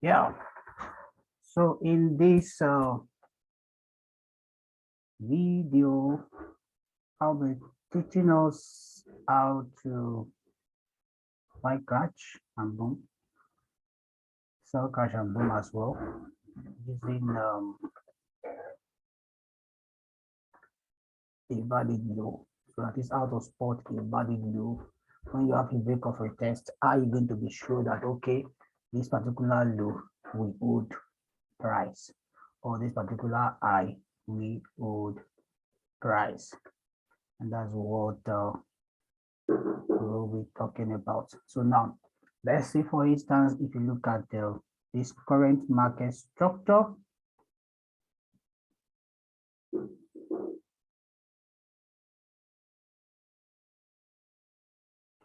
Yeah. So in this video, I'll be teaching us how to buy catch and boom, sell catch and boom as well, using a valid low. So that is how to spot a valid low. When you have a break of a test, are you going to be sure that okay, this particular low will hold price, or this particular high will hold price? And that's what we'll be talking about. So now, let's see, for instance, if you look at this current market structure.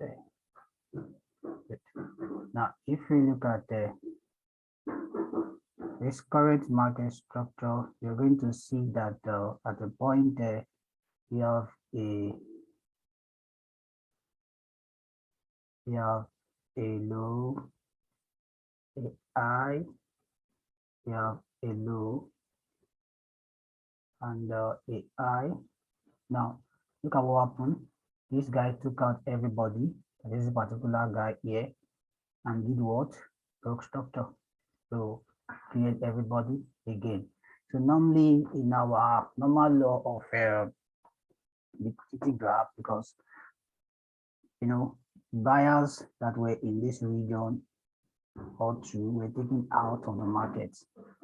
Okay. Good. Now, if we look at this current market structure, you're going to see that at the point there, we have a low, a high, we have a low, and a high. Now, look at what happened. This guy took out everybody. This particular guy here, and did what? Broke structure. So create everybody again. So normally in our normal law of liquidity graph, because buyers that were in this region or two were taken out of the market.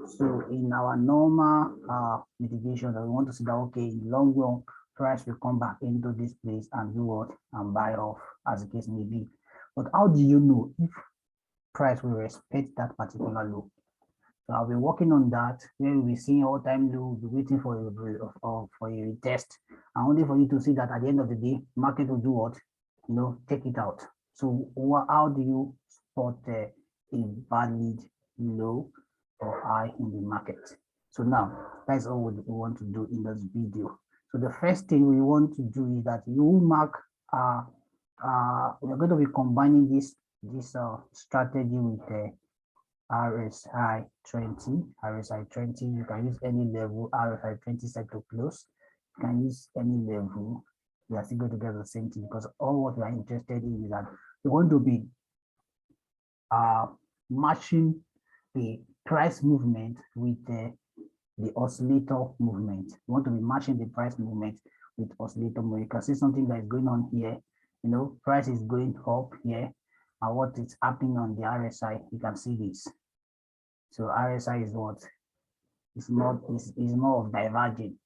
So in our normal mitigation, that we want to see that okay, in the long run, price will come back into this place and do what? And buy off, as the case may be. But how do you know if price will respect that particular low? So I'll be working on that. Where we'll be seeing all time low, we'll be waiting for a test, and only for you to see that at the end of the day, market will do what? Take it out. So how do you spot a valid low or high in the market? So now that's all we want to do in this video. So the first thing we want to do is that you mark we're going to be combining this strategy with RSI 20, you can use any level, RSI 20 set to close, you can use any level, we are still going to get the same thing, because all what we are interested in is that we want to be matching the price movement with the oscillator movement. We want to be matching the price movement with oscillator movement. You can see something that is going on here, price is going up here, and what is happening on the RSI, you can see this. So RSI is what? It's more of diverging.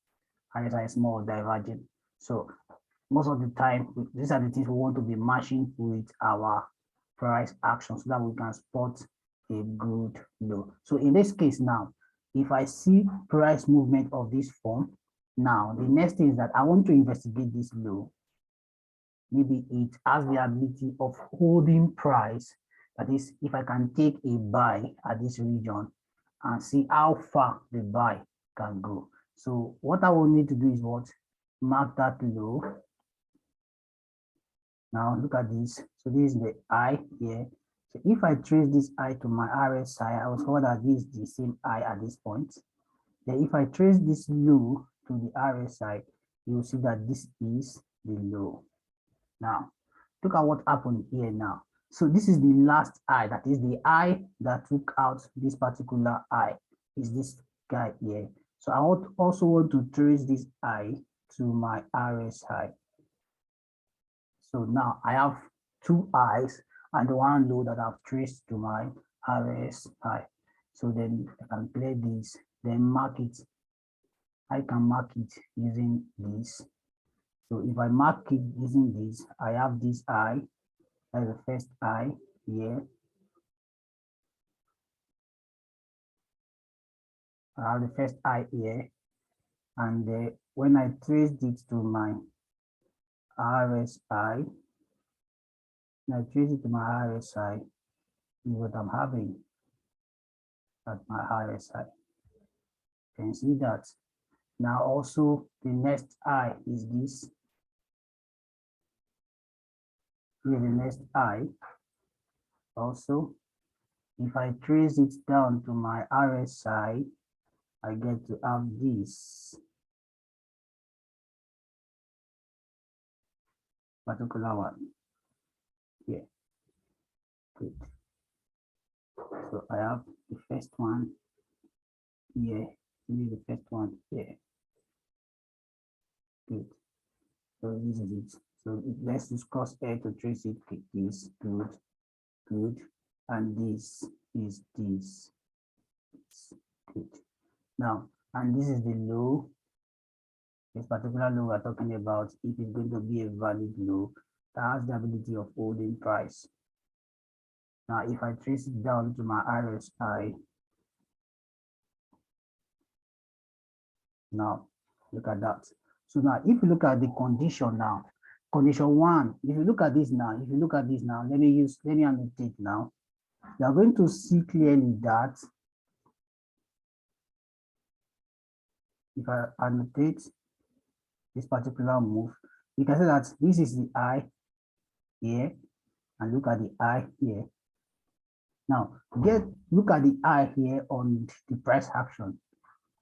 RSI is more of diverging. So most of the time, these are the things we want to be matching with our price action so that we can spot a good low. So in this case now, if I see price movement of this form, now the next thing is that I want to investigate this low. Maybe it has the ability of holding price. That is, if I can take a buy at this region and see how far the buy can go. So what I will need to do is what? Mark that low. Now look at this. So this is the high here. So if I trace this high to my RSI, I will discover that this is the same high at this point. Then if I trace this low to the RSI, you will see that this is the low. Now, look at what happened here now. So this is the last high, that is the high that took out this particular high, is this guy here. So I also want to trace this high to my RSI. So now I have two highs and one low that I've traced to my RSI. So then I can play this, then mark it. I can mark it using this. So if I mark it using this, I have this I, that's the first I here. I have the first I here, and when I trace it to my RSI, when I trace it to my RSI, is what I'm having at my RSI. You can see that. Now also the next I is this. Here the next I also, If I trace it down to my RSI, I get to have this particular one here. Good. So I have the first one here. This is the first one here. Good. So this is it. So let's discuss here to trace it. This good, good, and this is this. Good. Now, and this is the low. This particular low we're talking about, if it's going to be a valid low, that has the ability of holding price. Now, if I trace it down to my RSI, now look at that. So now, if you look at the condition now, condition one, if you look at this now, let me annotate now. You are going to see clearly that if I annotate this particular move, you can see that this is the eye here, and look at the eye here. Now, look at the eye here on the price action.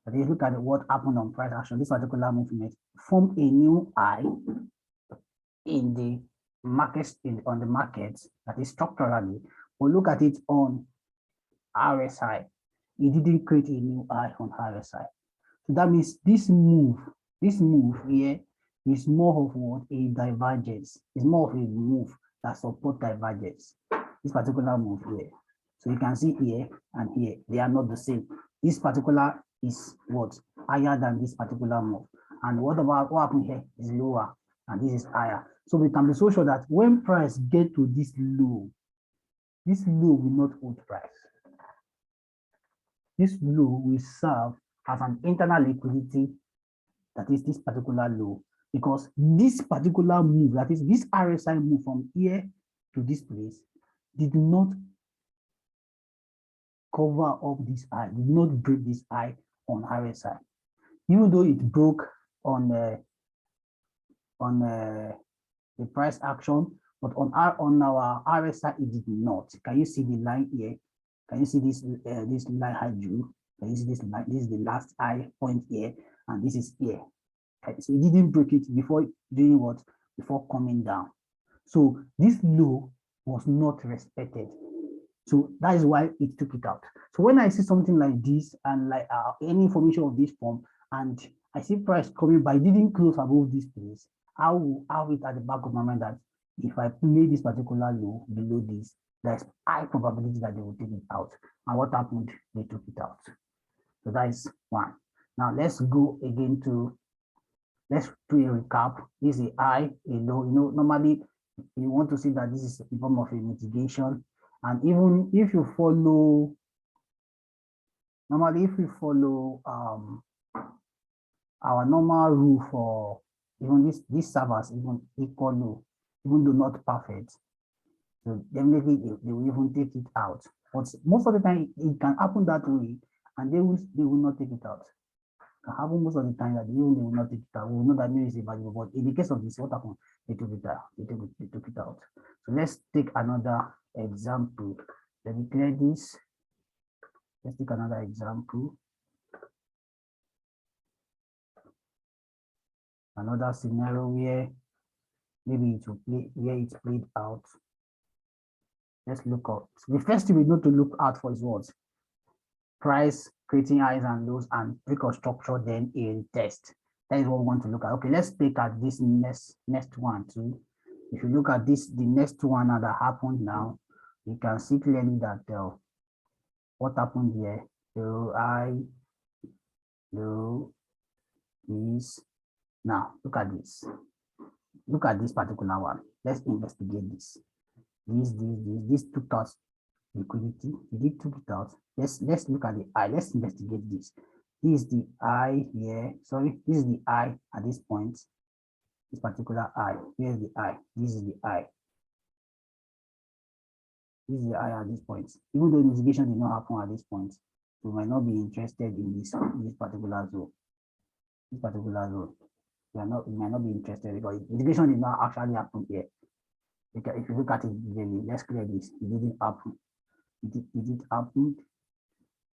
But if you look at what happened on price action, this particular movement formed a new eye in the markets, on the markets, that is structurally. But look at it on RSI. It didn't create a new eye on RSI. So that means this move here is more of what? A divergence. It's more of a move that supports divergence. This particular move here. So you can see here and here, they are not the same. This particular is what? Higher than this particular move. And what happened here is lower, and this is higher. So we can be so sure that when price get to this low will not hold price. This low will serve as an internal liquidity, that is this particular low, because this particular move, that is this RSI move from here to this place, did not cover up this high, did not break this high on RSI, even though it broke on the price action, but on our RSI it did not. Can you see the line here? Can you see this this line I drew? Can you see this line? This is the last high point here, and this is here. Okay, so it didn't break it before doing what? Before coming down. So this low was not respected. So that is why it took it out. So when I see something like this and like any information of this form, and I see price coming but it didn't close above this place, I will have it at the back of my mind that if I play this particular low below this, there's high probability that they will take it out. And what happened? They took it out. So that is one. Now let's go again to, let's do a recap. This is a high, a low. Normally you want to see that this is a form of a mitigation. And even if you follow, normally if we follow our normal rule for even this servers, even equal low, even though not perfect, so definitely they will even take it out. But most of the time it can happen that way, and they will not take it out. It can happen most of the time that they will not take it out. We will know that maybe it's valuable, but in the case of this, what happened? They took it out. They took it out. So let's take another example. Let me clear this. Let's take another example. Another scenario where maybe it will play, where it's played out. Let's look up. So the first thing we need to look out for is what? Price creating highs and lows and break of structure, then a test. That is what we want to look at. Okay, let's take at this next one too. If you look at this, the next one that happened now, you can see clearly that what happened here. So low is now. Look at this. Look at this particular one. Let's investigate this. This took out liquidity. It took it out. Let's look at the eye. Let's investigate this. This is the eye here. Sorry, this is the eye at this point. This particular eye. Here's the eye. This is the eye. This is the eye at this point. Even though investigation did not happen at this point, we might not be interested in this particular zone. This particular zone. We might not be interested because investigation did not actually happen here. Because if you look at it, let's clear this. It didn't happen. Did it happen?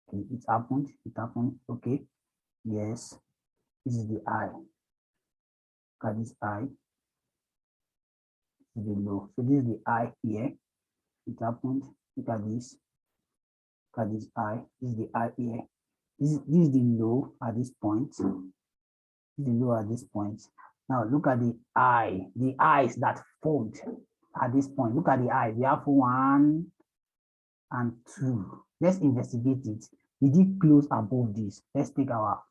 Okay, it happened. It happened. Okay. Yes. This is the eye. Look at this eye. This is the low. So this is the eye here. It happened. Look at this. Look at this eye. This is the eye here. This is the low at this point. This is the low at this point. Now look at the eye. The eyes that formed at this point. Look at the eye. We have 1 and 2. Let's investigate it. Did it close above this? Let's take our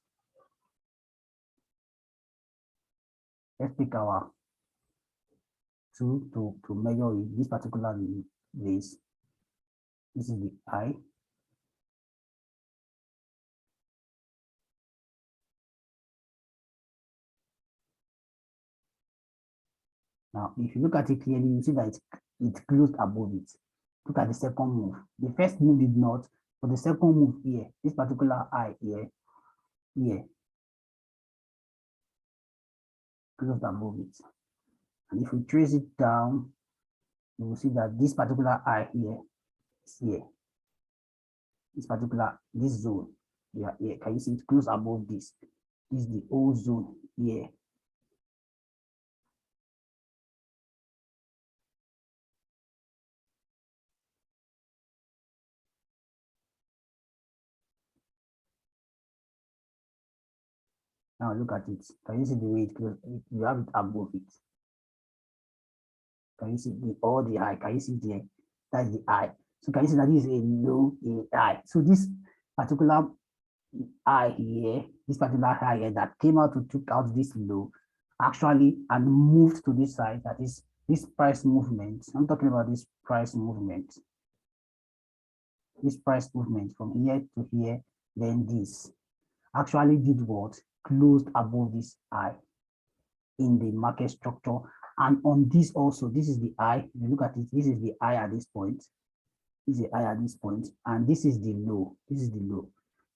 2 to measure it. This particular place. This is the eye. Now, if you look at it clearly, you see that it closed above it. Look at the second move. The first move did not, but the second move here, this particular eye here, closed above it. And if we trace it down, you will see that this particular eye here is here. This zone, here. Can you see it close above this? This is the whole zone here. Now look at it. Can you see the way it closed? You have it above it. Can you see all the eye? Can you see there? That's the eye. So can you see that this is a low eye? So this particular eye here, that came out to took out this low, actually, and moved to this side. That is this price movement. I'm talking about this price movement. This price movement from here to here, then this actually did what? Closed above this eye in the market structure. And on this also, this is the eye. If you look at it, this is the eye at this point. This is the eye at this point, and this is the low. This is the low.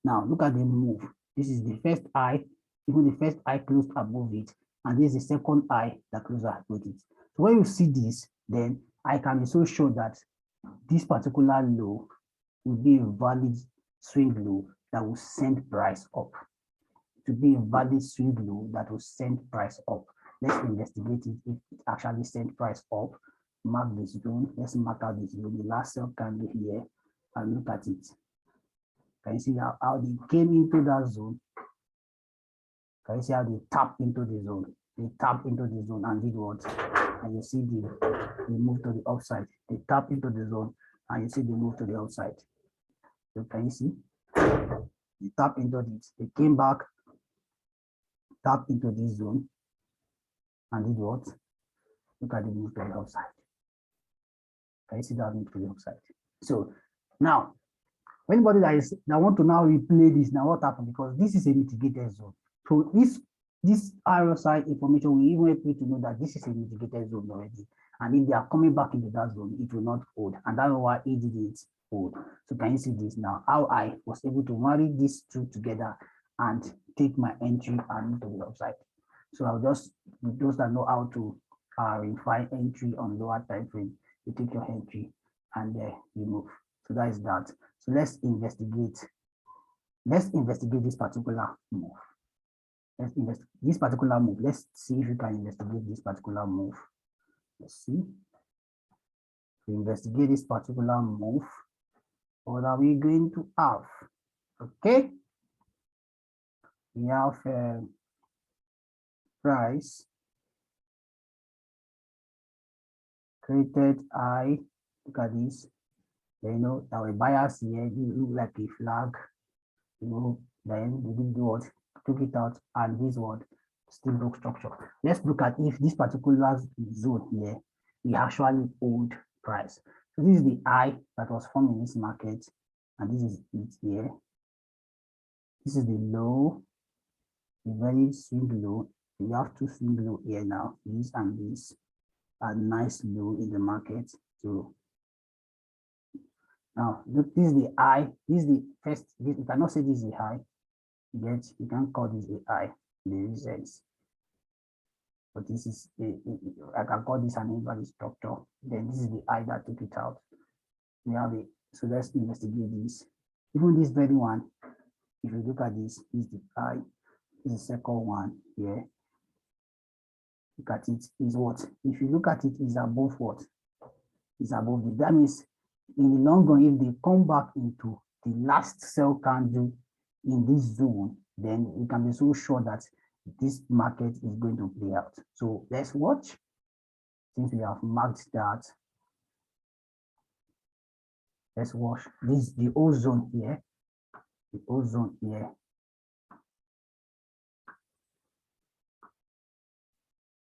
Now look at the move. This is the first eye. Even the first eye closed above it, and this is the second eye that closed above it. So when you see this, then I can be so sure that this particular low will be a valid swing low that will send price up. To be a valid swing low that will send price up. Let's investigate it if it actually sent price up. Mark this zone. Let's mark out this zone. The last cell candle here and look at it. Can you see how they came into that zone? Can you see how they tapped into the zone? They tapped into the zone and did what? And you see they move to the upside. They tap into the zone and you see they move to the upside. So can you see? They tap into this. They came back, tap into this zone and did what? Look at the move to the upside. Can you see that move to the upside? So now, anybody that want to now replay this, now what happened? Because this is a mitigated zone. So this RSI information will even help you to know that this is a mitigated zone already. And if they are coming back into that zone, it will not hold. And that's why it didn't hold. So can you see this now? How I was able to marry these two together and take my entry and into the upside. So I'll just, those that know how to refine entry on lower time frame, you take your entry and you move. So that is that. So let's investigate. Let's investigate this particular move. Let's investigate this particular move. Let's see if we can investigate this particular move. Let's see. To investigate this particular move, what are we going to have? Okay. We have price created I. Look at this. You know, our bias here, it look like a flag. You know, then we did what? Took it out, and this one still broke structure. Let's look at if this particular zone here, we actually hold price. So this is the I that was formed in this market, and this is it here. This is the low, the very swing low. We have two swing low here now, this and this, a nice low in the market. So now look, this is the I. This is the first. This, you cannot say this is the high. Yet you can call this a I in the sense. But this is I can call this an invalid structure. Then this is the I that took it out. We have So let's investigate this. Even this very one, if you look at this, is the I, is the second one here. Look at it, is what? If you look at it, is above what? Is above it. That means in the long run, if they come back into the last sell candle in this zone, then we can be so sure that this market is going to play out. So let's watch. Since we have marked that, let's watch this, the whole zone here, the whole zone here.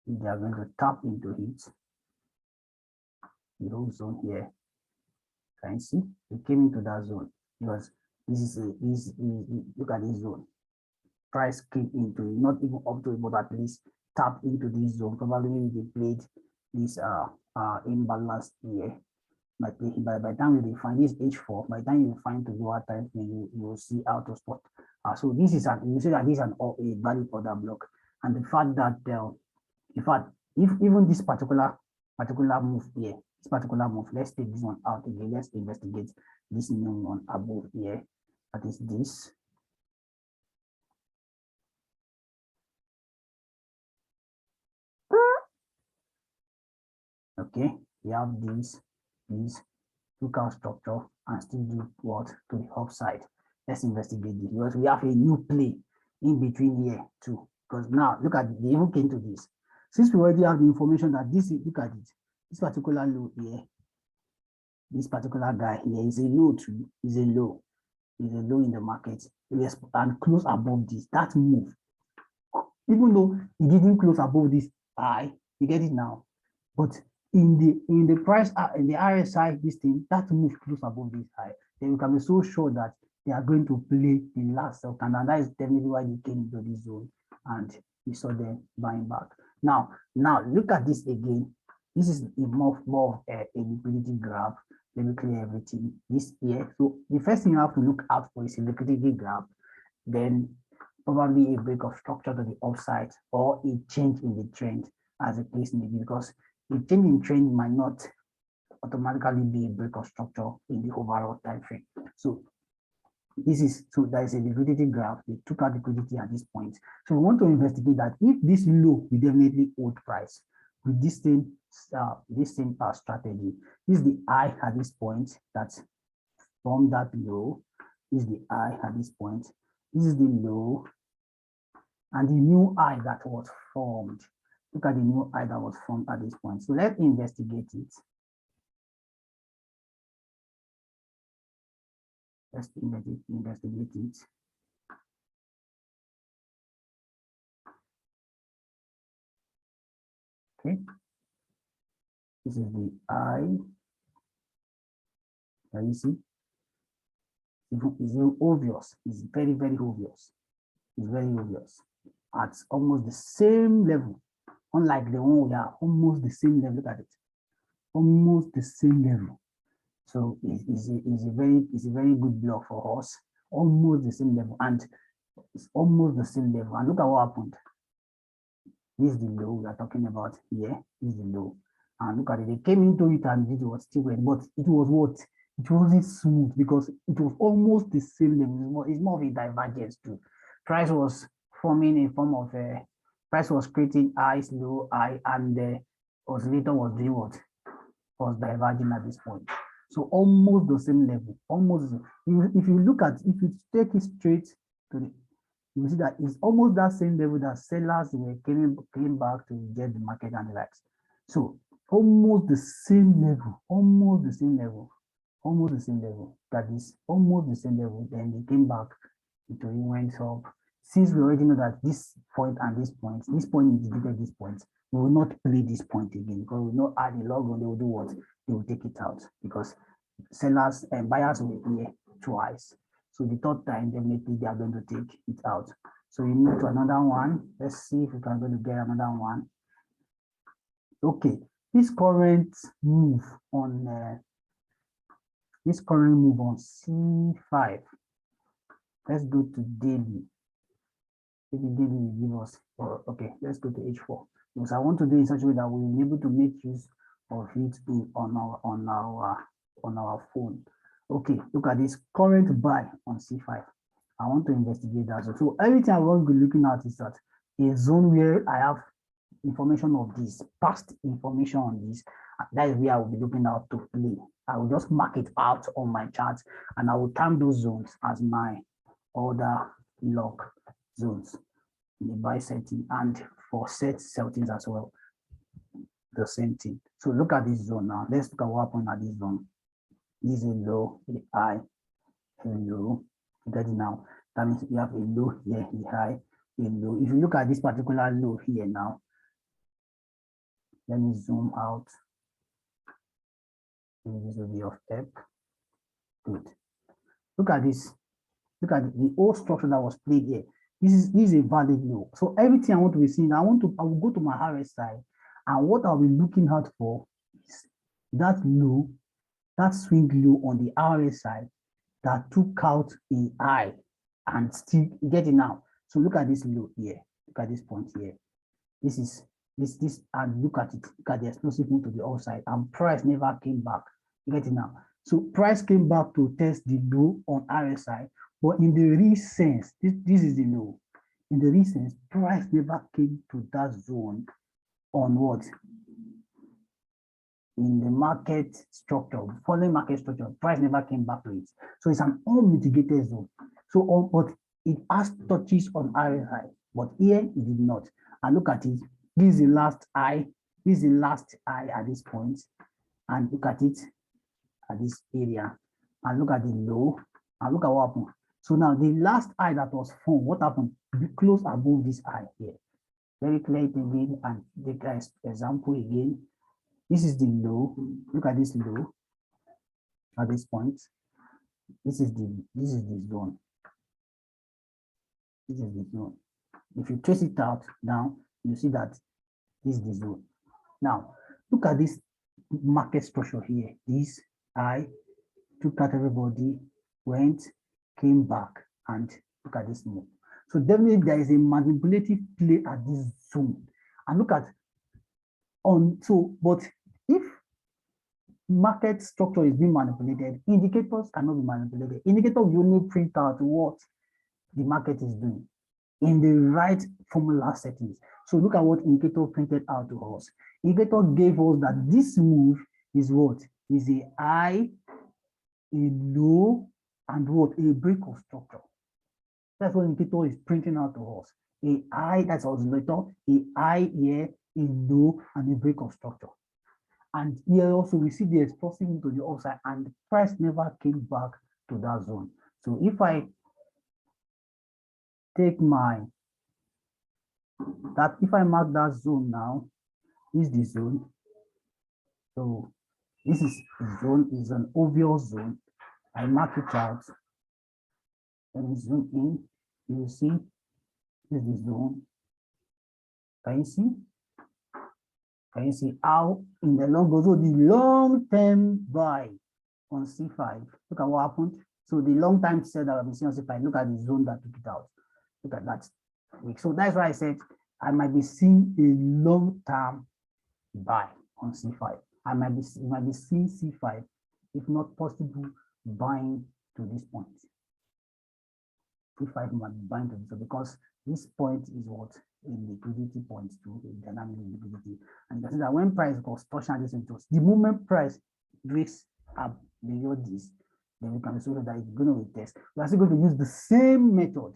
They are going to tap into it, the whole zone here. Can you see? We came into that zone because this is look at this zone. Price came into it, not even up to it, but at least tap into this zone. Probably they played this imbalance here. By the time you define this H4, by the time you find the lower time frame, you will see how to spot. So this is you see that this is a valid order block, and the fact that in fact, if even this particular move here, this particular move, let's take this one out again. Let's investigate this new one above here. That is this. Okay, we have this lookout structure and still do what to the upside. Let's investigate this because we have a new play in between here too. Because now look at it, they even came to this. Since we already have the information that this is, look at it, this particular low here, this particular guy here is a low too, is a low in the market. Yes, and close above this, that move. Even though it didn't close above this high, you get it now. But in the price in the RSI, this thing that move close above this high, then we can be so sure that they are going to play the last sell, and that is definitely why they came into this zone and we saw them buying back. Now look at this again. This is more of a liquidity graph. Let me clear everything. This here. So the first thing you have to look out for is a liquidity graph, then probably a break of structure to the upside or a change in the trend as a case may be, because the change in trend might not automatically be a break of structure in the overall time frame. So there is a liquidity graph. They took out liquidity at this point. So we want to investigate that if this low will definitely hold price with this same strategy. This is the high at this point that's from that low. This is the high at this point. This is the low and the new high that was formed. Look at the new high that was formed at this point. So let's investigate it. Let's investigate it. Okay. This is the high. Can you see? It's obvious. It's very, very obvious. It's very obvious. At almost the same level. Unlike the one we are, almost the same level. Look at it. Almost the same level. So it's a very good block for us. Almost the same level, and it's almost the same level. And look at what happened. This is the low we are talking about here. This is the low. And look at it. They came into it and it was still wet, but it was what? It wasn't smooth because it was almost the same level. It's more of a divergence too. Price was forming a form of a price was creating highs, low, high, and the oscillator was doing what? Was diverging at this point. So almost the same level. Almost. If you look at, if you take it straight to the, you will see that it's almost that same level that sellers were came back to get the market and the likes. So almost the same level, almost the same level, almost the same level. That is almost the same level. Then they came back, it went up. Since we already know that this point and this point indicated this point, we will not play this point again because we know at the long run they will do what? They will take it out because sellers and buyers will play twice. So the third time, definitely they are going to take it out. So we move to another one. Let's see if we can go to get another one. Okay, this current move on C5. Let's go to daily. Maybe daily will give us. Okay, let's go to H4 because I want to do it in such a way that we'll be able to make use of it on our phone. Okay, look at this current buy on C5. I want to investigate that. So everything I want to be looking at is that a zone where I have information of this, past information on this. That is where I will be looking out to play. I will just mark it out on my chart and I will term those zones as my other lock zones in the buy setting and for set settings as well. The same thing. So look at this zone now. Let's look at what happened at this zone. This is a low, a high, a low. You get it now. That means you have a low here, a high, a low. If you look at this particular low here now, let me zoom out. This will be of help. Good. Look at this. Look at the old structure that was played here. This is a valid low. So everything I want to be seeing, I will go to my RSI, and what I'll be looking out for is that low, that swing low on the RSI that took out a high and still get it now. So look at this low here. Look at this point here. This is this and look at it. Look at the explosive move to the upside, and price never came back. You get it now. So price came back to test the low on RSI, but in the real sense, this is the low. In the real sense, price never came to that zone on what? In the market structure, following market structure, price never came back to it. So it's an unmitigated zone. So, but it has touches on RSI, but here it did not. And look at it. This is the last high. This is the last high at this point. And look at it at this area. And look at the low. And look at what happened. So now the last high that was formed, what happened? Be close above this high here. Very clear again. And the guys example again. This is the low. Look at this low at this point. This is the zone. This is the zone. If you trace it out down, you see that this is the zone. Now, look at this market structure here. This I took out everybody, went, came back, and look at this move. So definitely there is a manipulative play at this zone. And look at but if market structure is being manipulated, indicators cannot be manipulated. Indicator will only print out what the market is doing in the right formula settings. So look at what indicator printed out to us. Indicator gave us that this move is what? Is a high, a low, and what? A break of structure. That's what indicator is printing out to us. A high, that's oscillator, a high here, a low, and a break of structure. And here also we see the explosive into the upside, and the price never came back to that zone. So if I take if I mark that zone now, is the zone. So this is the zone, is an obvious zone. I mark it out. Let me zoom in. You will see this is the zone. Can you see? Can you see how in the long goes? So the long-term buy on C5. Look at what happened. So the long-time sell that I've been seeing on C5, look at the zone that took it out. Look at that. So that's why I said I might be seeing a long-term buy on C5. I might be seeing C5, if not possible, buying to this point. C5 might be buying to this, because this point is what a liquidity point to a dynamic liquidity. And you can see that when price goes touching this into the moment price breaks up beyond this, then we can assume that it's going to retest. We're actually going to use the same method.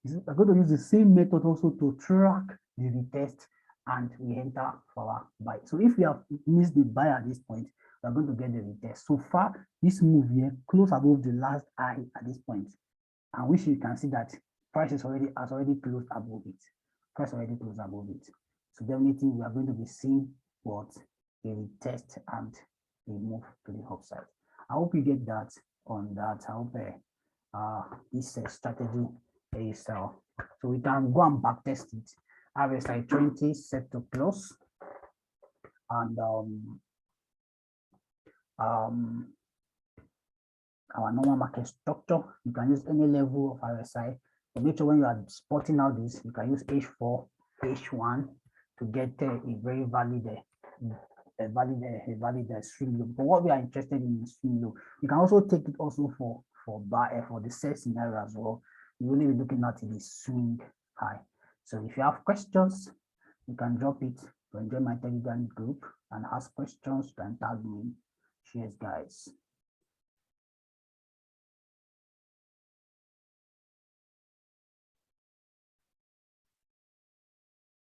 We're going to use the same method also to track the retest, and we enter for our buy. So if we have missed the buy at this point, we're going to get the retest. So far, this move here close above the last high at this point, and which you can see that price has already closed above it. Price already closed above it. So definitely we are going to be seeing what a retest and a move to the upside. I hope you get that on that. I hope this strategy is so we can go and back test it. RSI 20 set to close, and our normal market structure. You can use any level of RSI. But make sure when you are spotting out this, you can use H4, H1 to get a very valid valid swing low. But what we are interested in is swing low. You can also take it also for the sell scenario as well. You only be looking at the swing high. So if you have questions, you can drop it to join my Telegram group and ask questions. You can tag me. Cheers, guys.